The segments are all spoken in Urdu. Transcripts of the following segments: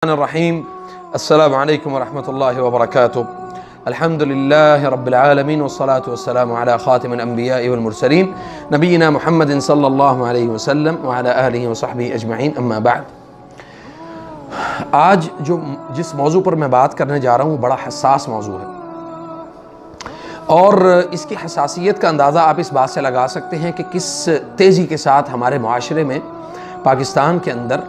الرحیم السلام علیکم ورحمۃ اللہ وبرکاتہ الحمد للہ رب العالمین والصلاة والسلام علی خاتم الانبیاء والمرسلین نبینا محمد صلی اللہ علیہ وسلم وعلی آلہ وصحبہ اجمعین اما بعد۔ آج جس موضوع پر میں بات کرنے جا رہا ہوں بڑا حساس موضوع ہے، اور اس کی حساسیت کا اندازہ آپ اس بات سے لگا سکتے ہیں کہ کس تیزی کے ساتھ ہمارے معاشرے میں پاکستان کے اندر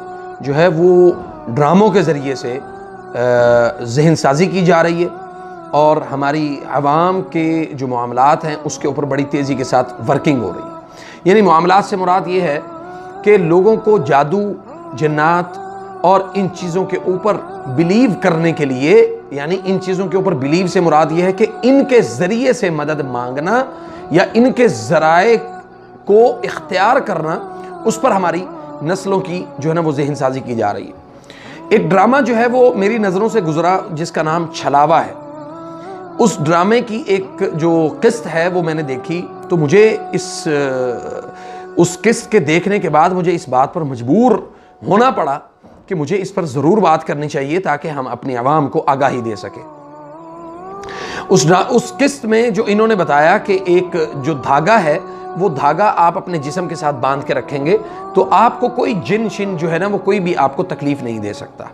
جو ہے وہ ڈراموں کے ذریعے سے ذہن سازی کی جا رہی ہے، اور ہماری عوام کے جو معاملات ہیں اس کے اوپر بڑی تیزی کے ساتھ ورکنگ ہو رہی ہے۔ یعنی معاملات سے مراد یہ ہے کہ لوگوں کو جادو، جنات اور ان چیزوں کے اوپر بلیو کرنے کے لیے، یعنی ان چیزوں کے اوپر بلیو سے مراد یہ ہے کہ ان کے ذریعے سے مدد مانگنا یا ان کے ذرائع کو اختیار کرنا، اس پر ہماری نسلوں کی جو ہے نا وہ ذہن سازی کی جا رہی ہے۔ ایک ڈرامہ جو ہے وہ میری نظروں سے گزرا جس کا نام چھلاوا ہے۔ اس ڈرامے کی ایک جو قسط ہے وہ میں نے دیکھی، تو مجھے اس قسط کے دیکھنے کے بعد مجھے اس بات پر مجبور ہونا پڑا کہ مجھے اس پر ضرور بات کرنی چاہیے تاکہ ہم اپنی عوام کو آگاہی دے سکیں۔ اس قسط میں جو انہوں نے بتایا کہ ایک جو دھاگا ہے، وہ دھاگا آپ اپنے جسم کے ساتھ باندھ کے رکھیں گے تو آپ کو کوئی جن شن جو ہے نا وہ کوئی بھی آپ کو تکلیف نہیں دے سکتا۔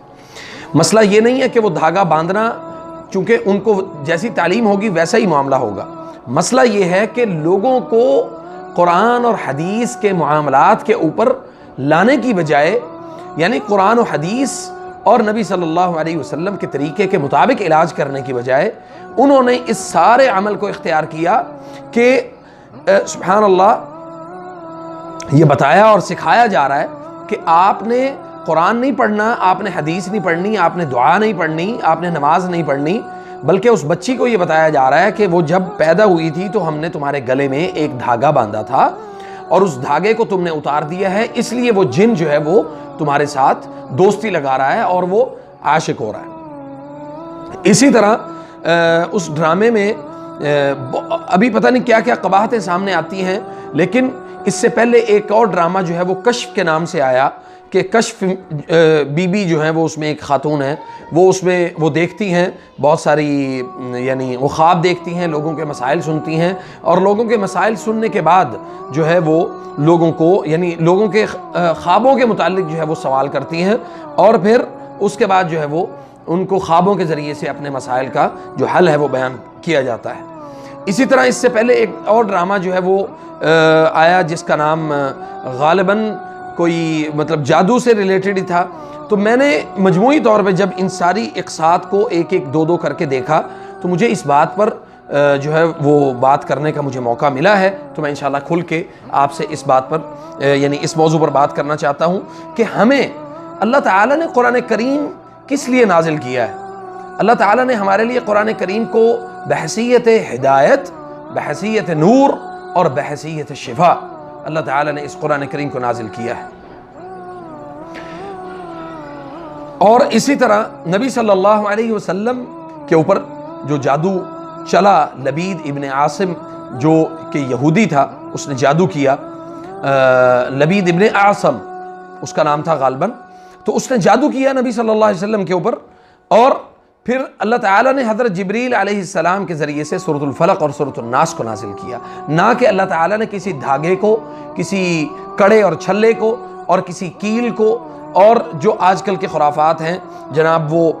مسئلہ یہ نہیں ہے کہ وہ دھاگا باندھنا، چونکہ ان کو جیسی تعلیم ہوگی ویسا ہی معاملہ ہوگا۔ مسئلہ یہ ہے کہ لوگوں کو قرآن اور حدیث کے معاملات کے اوپر لانے کی بجائے، یعنی قرآن و حدیث اور نبی صلی اللہ علیہ وسلم کے طریقے کے مطابق علاج کرنے کی بجائے انہوں نے اس سارے عمل کو اختیار کیا کہ سبحان اللہ، یہ بتایا اور سکھایا جا رہا ہے کہ آپ نے قرآن نہیں پڑھنا، آپ نے حدیث نہیں پڑھنی، آپ نے دعا نہیں پڑھنی، آپ نے نماز نہیں پڑھنی، بلکہ اس بچی کو یہ بتایا جا رہا ہے کہ وہ جب پیدا ہوئی تھی تو ہم نے تمہارے گلے میں ایک دھاگا باندھا تھا اور اس دھاگے کو تم نے اتار دیا ہے، اس لیے وہ جن جو ہے وہ تمہارے ساتھ دوستی لگا رہا ہے اور وہ عاشق ہو رہا ہے۔ اسی طرح اس ڈرامے میں ابھی پتہ نہیں کیا کیا قباحتیں سامنے آتی ہیں، لیکن اس سے پہلے ایک اور ڈرامہ جو ہے وہ کشف کے نام سے آیا کہ کشف بی بی جو ہیں وہ اس میں ایک خاتون ہے، وہ اس میں وہ دیکھتی ہیں بہت ساری، یعنی وہ خواب دیکھتی ہیں، لوگوں کے مسائل سنتی ہیں، اور لوگوں کے مسائل سننے کے بعد جو ہے وہ لوگوں کو، یعنی لوگوں کے خوابوں کے متعلق جو ہے وہ سوال کرتی ہیں، اور پھر اس کے بعد جو ہے وہ ان کو خوابوں کے ذریعے سے اپنے مسائل کا جو حل ہے وہ بیان کیا جاتا ہے۔ اسی طرح اس سے پہلے ایک اور ڈرامہ جو ہے وہ آیا جس کا نام غالباً کوئی مطلب جادو سے ریلیٹڈ ہی تھا، تو میں نے مجموعی طور پہ جب ان ساری اقساط کو ایک ایک دو دو کر کے دیکھا تو مجھے اس بات پر جو ہے وہ بات کرنے کا مجھے موقع ملا ہے، تو میں انشاءاللہ کھل کے آپ سے اس بات پر یعنی اس موضوع پر بات کرنا چاہتا ہوں کہ ہمیں اللہ تعالیٰ نے قرآن کریم کس لیے نازل کیا ہے۔ اللہ تعالیٰ نے ہمارے لیے قرآن کریم کو بحیثیت ہدایت، بحیثیت نور اور بحیثیت شفا، اللہ تعالیٰ نے اس قرآن کریم کو نازل کیا ہے۔ اور اسی طرح نبی صلی اللہ علیہ وسلم کے اوپر جو جادو چلا، لبید ابن عاصم جو کہ یہودی تھا، اس نے جادو کیا، لبید ابن عاصم اس کا نام تھا غالباً، تو اس نے جادو کیا نبی صلی اللہ علیہ وسلم کے اوپر، اور پھر اللہ تعالیٰ نے حضرت جبریل علیہ السلام کے ذریعے سے سورۃ الفلق اور سورۃ الناس کو نازل کیا، نہ کہ اللہ تعالیٰ نے کسی دھاگے کو، کسی کڑے اور چھلے کو اور کسی کیل کو، اور جو آج کل کے خرافات ہیں جناب، وہ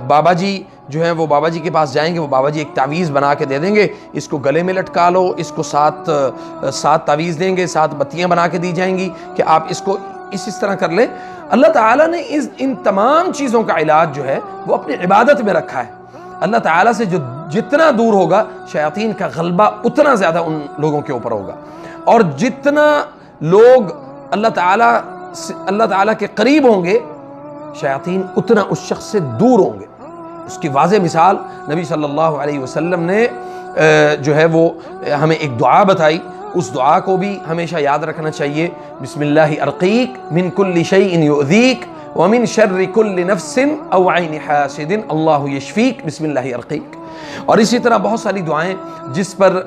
بابا جی جو ہیں وہ بابا جی کے پاس جائیں گے، وہ بابا جی ایک تعویذ بنا کے دے دیں گے، اس کو گلے میں لٹکا لو، اس کو سات تعویذ دیں گے، 7 بتیاں بنا کے دی جائیں گی کہ آپ اس کو اس طرح کر لیں۔ اللہ تعالیٰ نے ان تمام چیزوں کا علاج جو ہے وہ اپنی عبادت میں رکھا ہے۔ اللہ تعالیٰ سے جو جتنا دور ہوگا شیاطین کا غلبہ اتنا زیادہ ان لوگوں کے اوپر ہوگا، اور جتنا لوگ اللہ تعالیٰ کے قریب ہوں گے شیاطین اتنا اس شخص سے دور ہوں گے۔ اس کی واضح مثال نبی صلی اللہ علیہ وسلم نے جو ہے وہ ہمیں ایک دعا بتائی، اس دعا کو بھی ہمیشہ یاد رکھنا چاہیے، بسم اللہ ارقیک من کل شیء یؤذیک وَمِن شَرِّ كُلِّ نَفْسٍ أَوْ عَيْنِ حَاسِدٍ اللَّهُ يَشْفِيكَ بسم اللہ ارقیک۔ اور اسی طرح بہت ساری دعائیں جس پر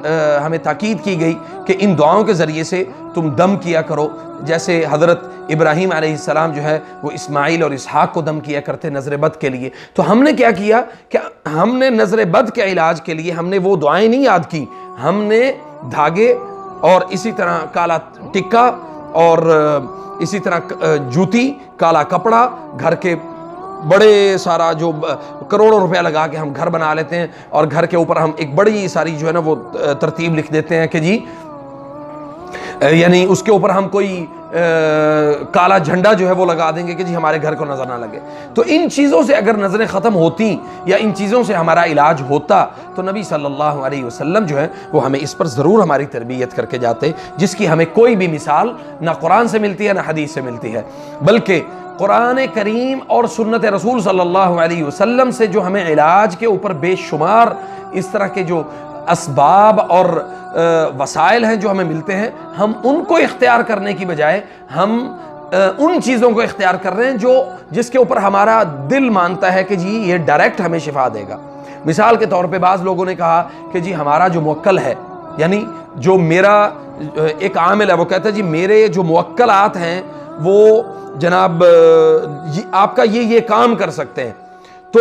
ہمیں تاکید کی گئی کہ ان دعاؤں کے ذریعے سے تم دم کیا کرو، جیسے حضرت ابراہیم علیہ السلام جو ہے وہ اسماعیل اور اسحاق کو دم کیا کرتے نظر بد کے لیے۔ تو ہم نے کیا کیا کہ ہم نے نظر بد کے علاج کے لیے ہم نے وہ دعائیں نہیں یاد کی، ہم نے دھاگے اور اسی طرح کالا ٹکا اور اسی طرح جوتی، کالا کپڑا، گھر کے بڑے سارا جو کروڑوں روپیہ لگا کے ہم گھر بنا لیتے ہیں اور گھر کے اوپر ہم ایک بڑی ساری جو ہے نا وہ ترتیب لکھ دیتے ہیں کہ جی یعنی اس کے اوپر ہم کوئی کالا جھنڈا جو ہے وہ لگا دیں گے کہ جی ہمارے گھر کو نظر نہ لگے۔ تو ان چیزوں سے اگر نظریں ختم ہوتی یا ان چیزوں سے ہمارا علاج ہوتا تو نبی صلی اللہ علیہ وسلم جو ہے وہ ہمیں اس پر ضرور ہماری تربیت کر کے جاتے، جس کی ہمیں کوئی بھی مثال نہ قرآن سے ملتی ہے نہ حدیث سے ملتی ہے، بلکہ قرآن کریم اور سنت رسول صلی اللہ علیہ وسلم سے جو ہمیں علاج کے اوپر بے شمار اس طرح کے جو اسباب اور وسائل ہیں جو ہمیں ملتے ہیں، ہم ان کو اختیار کرنے کی بجائے ہم ان چیزوں کو اختیار کر رہے ہیں جس کے اوپر ہمارا دل مانتا ہے کہ جی یہ ڈائریکٹ ہمیں شفا دے گا۔ مثال کے طور پہ بعض لوگوں نے کہا کہ جی ہمارا جو موکل ہے، یعنی جو میرا ایک عامل ہے، وہ کہتا ہے جی میرے جو موکلات ہیں وہ جناب آپ کا یہ کام کر سکتے ہیں۔ تو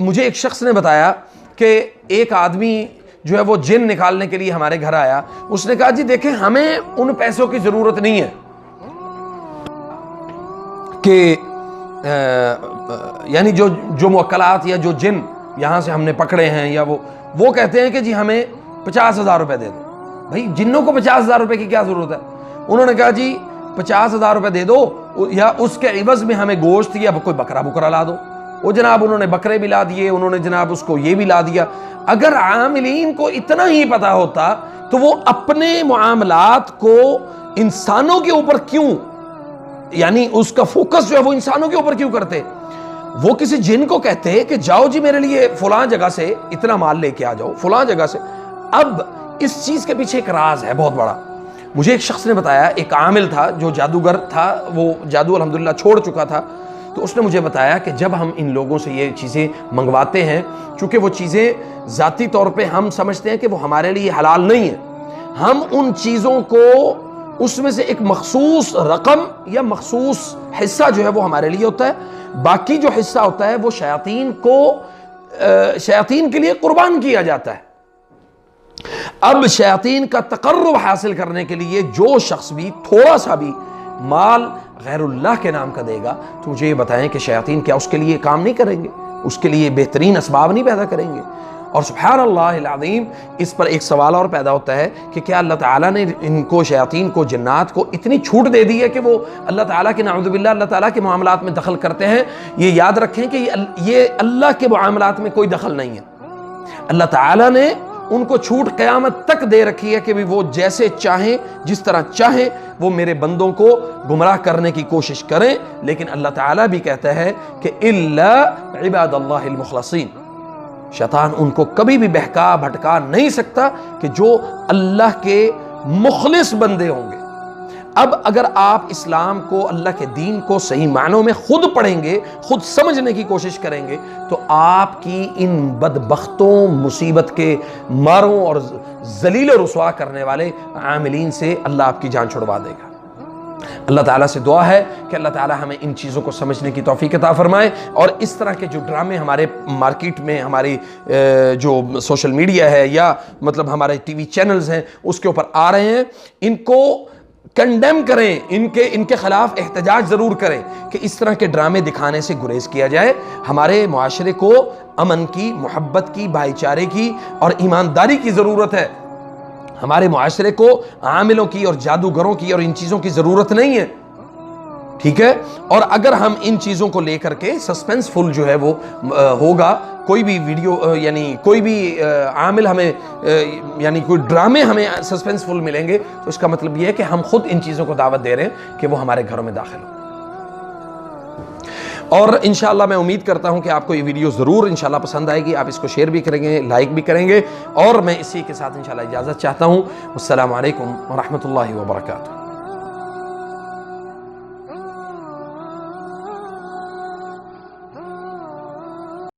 مجھے ایک شخص نے بتایا کہ ایک آدمی جو ہے وہ جن نکالنے کے لیے ہمارے گھر آیا، اس نے کہا جی دیکھیں ہمیں ان پیسوں کی ضرورت نہیں ہے کہ یعنی جو موکلات یا جو جن یہاں سے ہم نے پکڑے ہیں یا وہ کہتے ہیں کہ جی ہمیں 50,000 روپے دے دو۔ بھائی جنوں کو 50,000 روپے کی کیا ضرورت ہے؟ انہوں نے کہا جی 50,000 روپے دے دو یا اس کے عوض میں ہمیں گوشت یا کوئی بکرا لا دو۔ وہ جناب انہوں نے بکرے بھی لا دیے، انہوں نے جناب اس کو یہ بھی لا دیا۔ اگر عاملین کو اتنا ہی پتا ہوتا تو وہ اپنے معاملات کو انسانوں کے اوپر کیوں، یعنی اس کا فوکس جو ہے وہ انسانوں کے اوپر کیوں کرتے؟ وہ کسی جن کو کہتے کہ جاؤ جی میرے لیے فلاں جگہ سے اتنا مال لے کے آ جاؤ، فلاں جگہ سے۔ اب اس چیز کے پیچھے ایک راز ہے بہت بڑا۔ مجھے ایک شخص نے بتایا، ایک عامل تھا جو جادوگر تھا، وہ جادو الحمدللہ چھوڑ چکا تھا، تو اس نے مجھے بتایا کہ جب ہم ان لوگوں سے یہ چیزیں منگواتے ہیں، چونکہ وہ چیزیں ذاتی طور پہ ہم سمجھتے ہیں کہ وہ ہمارے لیے حلال نہیں ہیں، ہم ان چیزوں کو اس میں سے ایک مخصوص رقم یا مخصوص حصہ جو ہے وہ ہمارے لیے ہوتا ہے، باقی جو حصہ ہوتا ہے وہ شیاطین کے لیے قربان کیا جاتا ہے۔ اب شیاطین کا تقرب حاصل کرنے کے لیے جو شخص بھی تھوڑا سا بھی مال غیر اللہ کے نام کا دے گا تو مجھے یہ بتائیں کہ شیاطین کیا اس کے لیے کام نہیں کریں گے، اس کے لیے بہترین اسباب نہیں پیدا کریں گے؟ اور سبحان اللہ العظیم، اس پر ایک سوال اور پیدا ہوتا ہے کہ کیا اللہ تعالیٰ نے ان کو شیاطین کو، جنات کو اتنی چھوٹ دے دی ہے کہ وہ اللہ تعالیٰ کے نعوذ باللہ اللہ تعالیٰ کے معاملات میں دخل کرتے ہیں؟ یہ یاد رکھیں کہ یہ اللہ کے معاملات میں کوئی دخل نہیں ہے۔ اللہ تعالیٰ نے ان کو چھوٹ قیامت تک دے رکھی ہے کہ وہ جیسے چاہیں، جس طرح چاہیں وہ میرے بندوں کو گمراہ کرنے کی کوشش کریں، لیکن اللہ تعالیٰ بھی کہتا ہے کہ الا عباد اللہ المخلصین، شیطان ان کو کبھی بھی بہکا بھٹکا نہیں سکتا کہ جو اللہ کے مخلص بندے ہوں گے۔ اب اگر آپ اسلام کو، اللہ کے دین کو صحیح معنوں میں خود پڑھیں گے، خود سمجھنے کی کوشش کریں گے، تو آپ کی ان بدبختوں، مصیبت کے ماروں اور ذلیل و رسوا کرنے والے عاملین سے اللہ آپ کی جان چھڑوا دے گا۔ اللہ تعالیٰ سے دعا ہے کہ اللہ تعالیٰ ہمیں ان چیزوں کو سمجھنے کی توفیق عطا فرمائے، اور اس طرح کے جو ڈرامے ہمارے مارکیٹ میں، ہماری جو سوشل میڈیا ہے یا مطلب ہمارے ٹی وی چینلز ہیں اس کے اوپر آ رہے ہیں، ان کو کنڈیم کریں، ان کے خلاف احتجاج ضرور کریں کہ اس طرح کے ڈرامے دکھانے سے گریز کیا جائے۔ ہمارے معاشرے کو امن کی، محبت کی، بھائی چارے کی اور ایمانداری کی ضرورت ہے۔ ہمارے معاشرے کو عاملوں کی اور جادوگروں کی اور ان چیزوں کی ضرورت نہیں ہے، ٹھیک ہے؟ اور اگر ہم ان چیزوں کو لے کر کے سسپینس فل جو ہے وہ ہوگا، کوئی بھی ویڈیو یعنی کوئی بھی عامل ہمیں یعنی کوئی ڈرامے ہمیں سسپینس فل ملیں گے، تو اس کا مطلب یہ ہے کہ ہم خود ان چیزوں کو دعوت دے رہے ہیں کہ وہ ہمارے گھروں میں داخل ہوں۔ اور انشاءاللہ میں امید کرتا ہوں کہ آپ کو یہ ویڈیو ضرور انشاءاللہ پسند آئے گی، آپ اس کو شیئر بھی کریں گے، لائک بھی کریں گے، اور میں اسی کے ساتھ انشاءاللہ اجازت چاہتا ہوں۔ السلام علیکم ورحمۃ اللہ وبرکاتہ۔